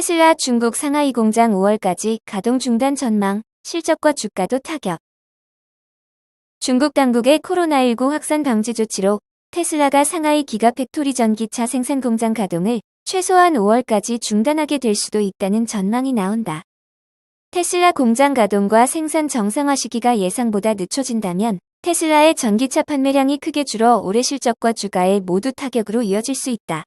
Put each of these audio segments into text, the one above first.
테슬라 중국 상하이 공장 5월까지 가동 중단 전망, 실적과 주가도 타격. 중국 당국의 코로나19 확산 방지 조치로 테슬라가 상하이 기가팩토리 전기차 생산 공장 가동을 최소한 5월까지 중단하게 될 수도 있다는 전망이 나온다. 테슬라 공장 가동과 생산 정상화 시기가 예상보다 늦춰진다면 테슬라의 전기차 판매량이 크게 줄어 올해 실적과 주가에 모두 타격으로 이어질 수 있다.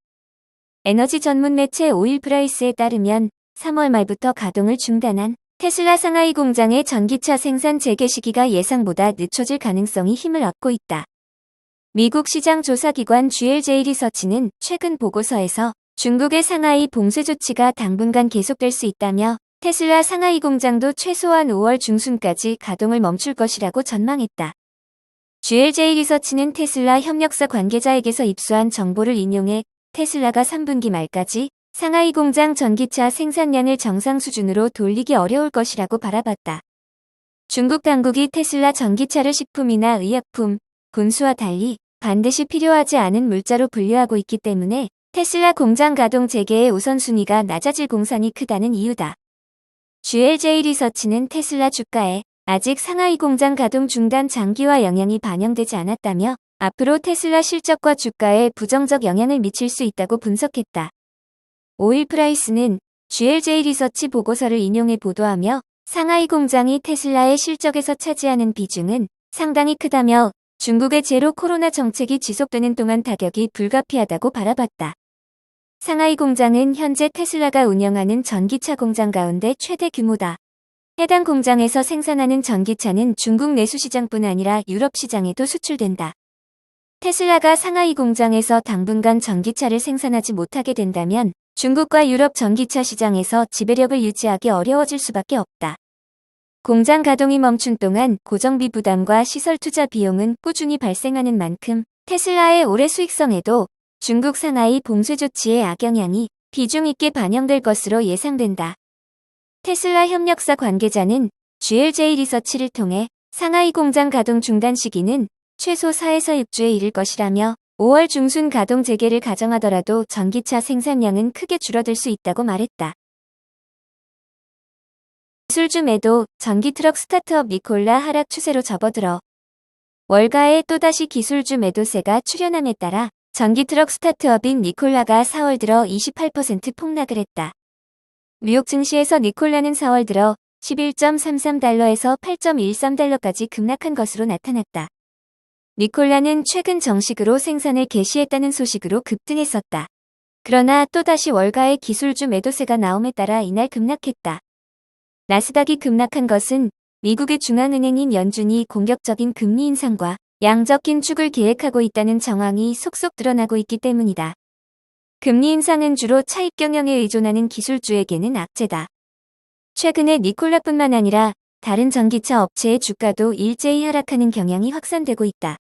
에너지 전문 매체 오일프라이스에 따르면 3월 말부터 가동을 중단한 테슬라 상하이 공장의 전기차 생산 재개 시기가 예상보다 늦춰질 가능성이 힘을 얻고 있다. 미국 시장 조사기관 GLJ 리서치는 최근 보고서에서 중국의 상하이 봉쇄 조치가 당분간 계속될 수 있다며 테슬라 상하이 공장도 최소한 5월 중순까지 가동을 멈출 것이라고 전망했다. GLJ 리서치는 테슬라 협력사 관계자에게서 입수한 정보를 인용해 테슬라가 3분기 말까지 상하이 공장 전기차 생산량을 정상 수준으로 돌리기 어려울 것이라고 바라봤다. 중국 당국이 테슬라 전기차를 식품이나 의약품, 군수와 달리 반드시 필요하지 않은 물자로 분류하고 있기 때문에 테슬라 공장 가동 재개의 우선순위가 낮아질 공산이 크다는 이유다. GLJ 리서치는 테슬라 주가에 아직 상하이 공장 가동 중단 장기화 영향이 반영되지 않았다며 앞으로 테슬라 실적과 주가에 부정적 영향을 미칠 수 있다고 분석했다. 오일프라이스는 GLJ 리서치 보고서를 인용해 보도하며 상하이 공장이 테슬라의 실적에서 차지하는 비중은 상당히 크다며 중국의 제로 코로나 정책이 지속되는 동안 타격이 불가피하다고 바라봤다. 상하이 공장은 현재 테슬라가 운영하는 전기차 공장 가운데 최대 규모다. 해당 공장에서 생산하는 전기차는 중국 내수 시장뿐 아니라 유럽 시장에도 수출된다. 테슬라가 상하이 공장에서 당분간 전기차를 생산하지 못하게 된다면 중국과 유럽 전기차 시장에서 지배력을 유지하기 어려워질 수밖에 없다. 공장 가동이 멈춘 동안 고정비 부담과 시설 투자 비용은 꾸준히 발생하는 만큼 테슬라의 올해 수익성에도 중국 상하이 봉쇄 조치의 악영향이 비중 있게 반영될 것으로 예상된다. 테슬라 협력사 관계자는 GLJ 리서치를 통해 상하이 공장 가동 중단 시기는 최소 4에서 6주에 이를 것이라며 5월 중순 가동 재개를 가정하더라도 전기차 생산량은 크게 줄어들 수 있다고 말했다. 기술주 매도, 전기트럭 스타트업 니콜라 하락 추세로 접어들어 월가에 또다시 기술주 매도세가 출현함에 따라 전기트럭 스타트업인 니콜라가 4월 들어 28% 폭락을 했다. 뉴욕 증시에서 니콜라는 4월 들어 11.33달러에서 8.13달러까지 급락한 것으로 나타났다. 니콜라는 최근 정식으로 생산을 개시했다는 소식으로 급등했었다. 그러나 또다시 월가의 기술주 매도세가 나옴에 따라 이날 급락했다. 나스닥이 급락한 것은 미국의 중앙은행인 연준이 공격적인 금리 인상과 양적 긴축을 계획하고 있다는 정황이 속속 드러나고 있기 때문이다. 금리 인상은 주로 차익 경영에 의존하는 기술주에게는 악재다. 최근에 니콜라뿐만 아니라 다른 전기차 업체의 주가도 일제히 하락하는 경향이 확산되고 있다.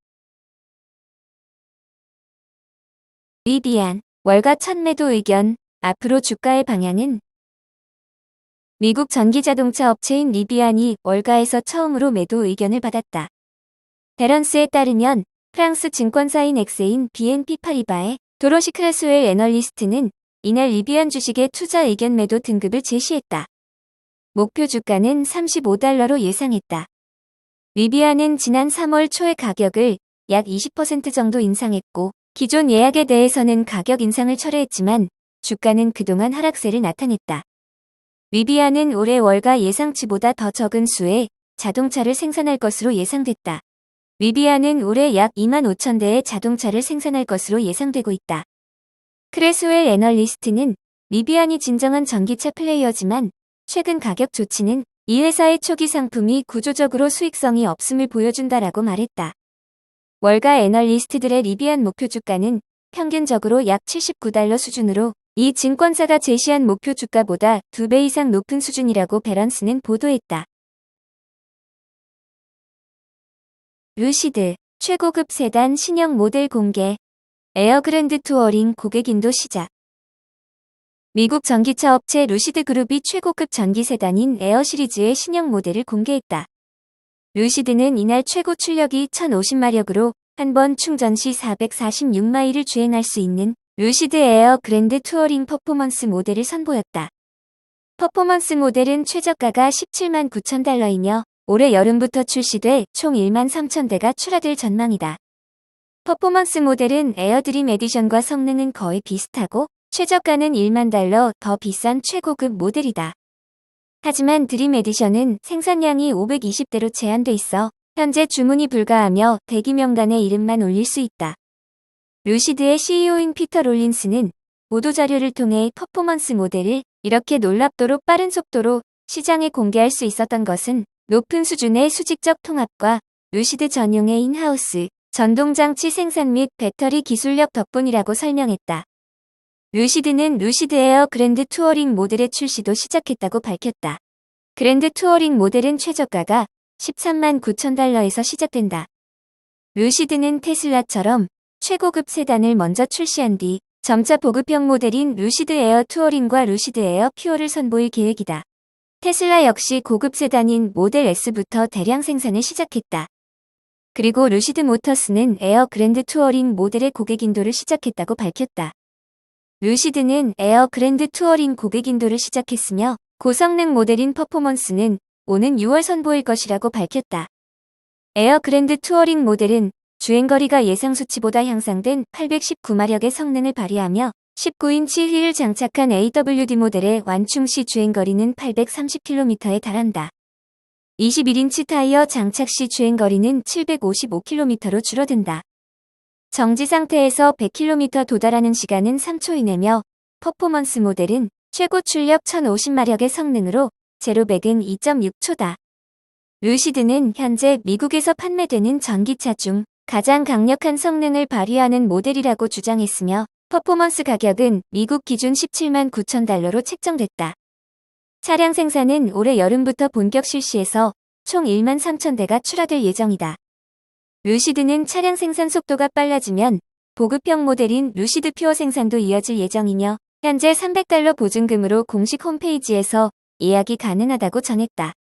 리비안, 월가 첫 매도 의견, 앞으로 주가의 방향은? 미국 전기자동차 업체인 리비안이 월가에서 처음으로 매도 의견을 받았다. 베런스에 따르면 프랑스 증권사인 엑세인 BNP 파리바의 도로시 크라스웰 애널리스트는 이날 리비안 주식의 투자 의견 매도 등급을 제시했다. 목표 주가는 35달러로 예상했다. 리비안은 지난 3월 초에 가격을 약 20% 정도 인상했고 기존 예약에 대해서는 가격 인상을 철회했지만 주가는 그동안 하락세를 나타냈다. 리비안은 올해 월가 예상치보다 더 적은 수의 자동차를 생산할 것으로 예상됐다. 리비안은 올해 약 25,000대의 자동차를 생산할 것으로 예상되고 있다. 크레스웰 애널리스트는 리비안이 진정한 전기차 플레이어지만 최근 가격 조치는 이 회사의 초기 상품이 구조적으로 수익성이 없음을 보여준다라고 말했다. 월가 애널리스트들의 리비안 목표 주가는 평균적으로 약 79달러 수준으로 이 증권사가 제시한 목표 주가보다 2배 이상 높은 수준이라고 베런스는 보도했다. 루시드, 최고급 세단 신형 모델 공개, 에어그랜드 투어링 고객 인도 시작. 미국 전기차 업체 루시드 그룹이 최고급 전기 세단인 에어 시리즈의 신형 모델을 공개했다. 루시드는 이날 최고 출력이 1050마력으로 한 번 충전 시 446마일을 주행할 수 있는 루시드 에어 그랜드 투어링 퍼포먼스 모델을 선보였다. 퍼포먼스 모델은 최저가가 17만 9천 달러이며 올해 여름부터 출시돼 총 1만 3천 대가 출하될 전망이다. 퍼포먼스 모델은 에어드림 에디션과 성능은 거의 비슷하고 최저가는 1만 달러 더 비싼 최고급 모델이다. 하지만 드림 에디션은 생산량이 520대로 제한돼 있어 현재 주문이 불가하며 대기 명단에 이름만 올릴 수 있다. 루시드의 CEO인 피터 롤린스는 보도자료를 통해 퍼포먼스 모델을 이렇게 놀랍도록 빠른 속도로 시장에 공개할 수 있었던 것은 높은 수준의 수직적 통합과 루시드 전용의 인하우스 전동장치 생산 및 배터리 기술력 덕분이라고 설명했다. 루시드는 루시드 에어 그랜드 투어링 모델의 출시도 시작했다고 밝혔다. 그랜드 투어링 모델은 최저가가 13만 9천 달러에서 시작된다. 루시드는 테슬라처럼 최고급 세단을 먼저 출시한 뒤 점차 보급형 모델인 루시드 에어 투어링과 루시드 에어 퓨어를 선보일 계획이다. 테슬라 역시 고급 세단인 모델 S부터 대량 생산을 시작했다. 그리고 루시드 모터스는 에어 그랜드 투어링 모델의 고객 인도를 시작했다고 밝혔다. 루시드는 에어 그랜드 투어링 고객 인도를 시작했으며 고성능 모델인 퍼포먼스는 오는 6월 선보일 것이라고 밝혔다. 에어 그랜드 투어링 모델은 주행거리가 예상 수치보다 향상된 819마력의 성능을 발휘하며 19인치 휠을 장착한 AWD 모델의 완충 시 주행거리는 830km에 달한다. 21인치 타이어 장착 시 주행거리는 755km로 줄어든다. 정지 상태에서 100km 도달하는 시간은 3초 이내며 퍼포먼스 모델은 최고 출력 1050마력의 성능으로 제로백은 2.6초다. 루시드는 현재 미국에서 판매되는 전기차 중 가장 강력한 성능을 발휘하는 모델이라고 주장했으며 퍼포먼스 가격은 미국 기준 17만 9천 달러로 책정됐다. 차량 생산은 올해 여름부터 본격 실시해서 총 1만 3천 대가 출하될 예정이다. 루시드는 차량 생산 속도가 빨라지면 보급형 모델인 루시드 퓨어 생산도 이어질 예정이며 현재 300달러 보증금으로 공식 홈페이지에서 예약이 가능하다고 전했다.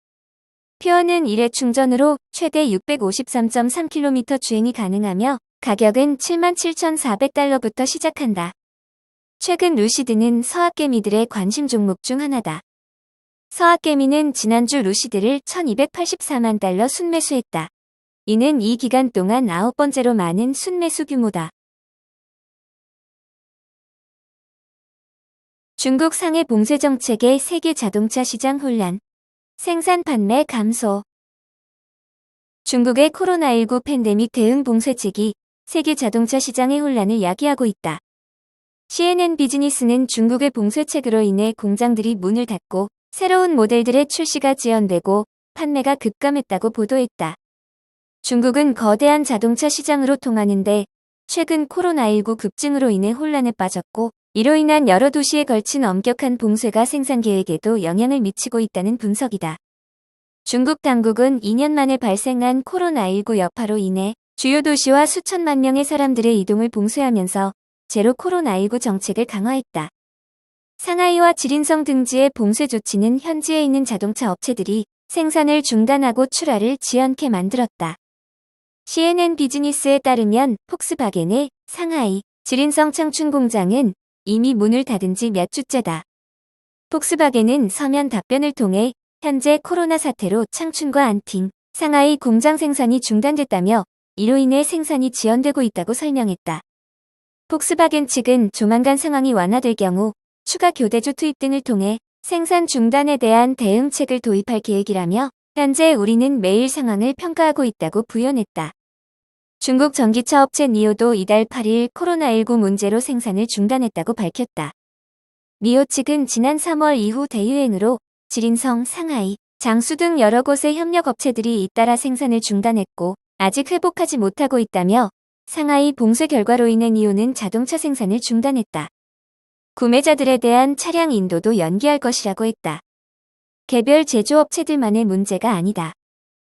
퓨어는 1회 충전으로 최대 653.3km 주행이 가능하며 가격은 77,400달러부터 시작한다. 최근 루시드는 서학개미들의 관심 종목 중 하나다. 서학개미는 지난주 루시드를 1,284만 달러 순매수했다. 이는 이 기간 동안 9번째로 많은 순매수 규모다. 중국 상해 봉쇄 정책의 세계 자동차 시장 혼란. 생산 판매 감소. 중국의 코로나19 팬데믹 대응 봉쇄책이 세계 자동차 시장의 혼란을 야기하고 있다. CNN 비즈니스는 중국의 봉쇄책으로 인해 공장들이 문을 닫고 새로운 모델들의 출시가 지연되고 판매가 급감했다고 보도했다. 중국은 거대한 자동차 시장으로 통하는데 최근 코로나19 급증으로 인해 혼란에 빠졌고 이로 인한 여러 도시에 걸친 엄격한 봉쇄가 생산 계획에도 영향을 미치고 있다는 분석이다. 중국 당국은 2년 만에 발생한 코로나19 여파로 인해 주요 도시와 수천만 명의 사람들의 이동을 봉쇄하면서 제로 코로나19 정책을 강화했다. 상하이와 지린성 등지의 봉쇄 조치는 현지에 있는 자동차 업체들이 생산을 중단하고 출하를 지연케 만들었다. CNN 비즈니스에 따르면 폭스바겐의 상하이, 지린성 창춘 공장은 이미 문을 닫은 지 몇 주째다. 폭스바겐은 서면 답변을 통해 현재 코로나 사태로 창춘과 안팅, 상하이 공장 생산이 중단됐다며 이로 인해 생산이 지연되고 있다고 설명했다. 폭스바겐 측은 조만간 상황이 완화될 경우 추가 교대주 투입 등을 통해 생산 중단에 대한 대응책을 도입할 계획이라며 현재 우리는 매일 상황을 평가하고 있다고 부연했다. 중국 전기차 업체 니오도 이달 8일 코로나19 문제로 생산을 중단했다고 밝혔다. 니오 측은 지난 3월 이후 대유행으로 지린성, 상하이, 장수 등 여러 곳의 협력 업체들이 잇따라 생산을 중단했고 아직 회복하지 못하고 있다며 상하이 봉쇄 결과로 인해 니오는 자동차 생산을 중단했다. 구매자들에 대한 차량 인도도 연기할 것이라고 했다. 개별 제조업체들만의 문제가 아니다.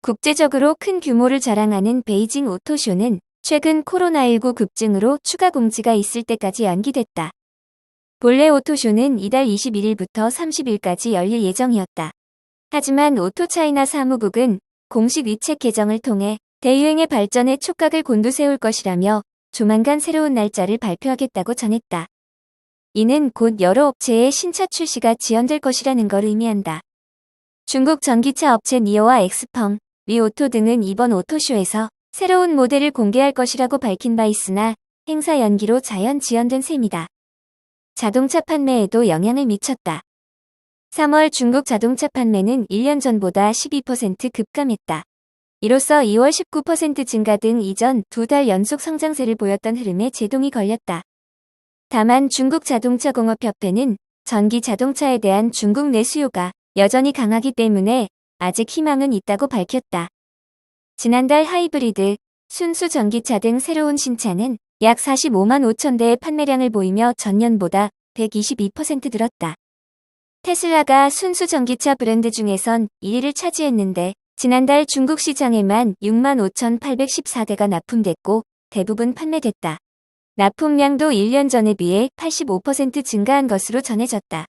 국제적으로 큰 규모를 자랑하는 베이징 오토쇼는 최근 코로나19 급증으로 추가 공지가 있을 때까지 연기됐다. 본래 오토쇼는 이달 21일부터 30일까지 열릴 예정이었다. 하지만 오토차이나 사무국은 공식 위챗 계정을 통해 대유행의 발전에 촉각을 곤두세울 것이라며 조만간 새로운 날짜를 발표하겠다고 전했다. 이는 곧 여러 업체의 신차 출시가 지연될 것이라는 걸 의미한다. 중국 전기차 업체 니오와 엑스펑, 리오토 등은 이번 오토쇼에서 새로운 모델을 공개할 것이라고 밝힌 바 있으나 행사 연기로 자연 지연된 셈이다. 자동차 판매에도 영향을 미쳤다. 3월 중국 자동차 판매는 1년 전보다 12% 급감했다. 이로써 2월 19% 증가 등 이전 2달 연속 성장세를 보였던 흐름에 제동이 걸렸다. 다만 중국 자동차 공업협회는 전기 자동차에 대한 중국 내 수요가 여전히 강하기 때문에 아직 희망은 있다고 밝혔다. 지난달 하이브리드, 순수 전기차 등 새로운 신차는 약 45만 5천 대의 판매량을 보이며 전년보다 122% 늘었다. 테슬라가 순수 전기차 브랜드 중에선 1위를 차지했는데 지난달 중국 시장에만 6만 5,814대가 납품됐고 대부분 판매됐다. 납품량도 1년 전에 비해 85% 증가한 것으로 전해졌다.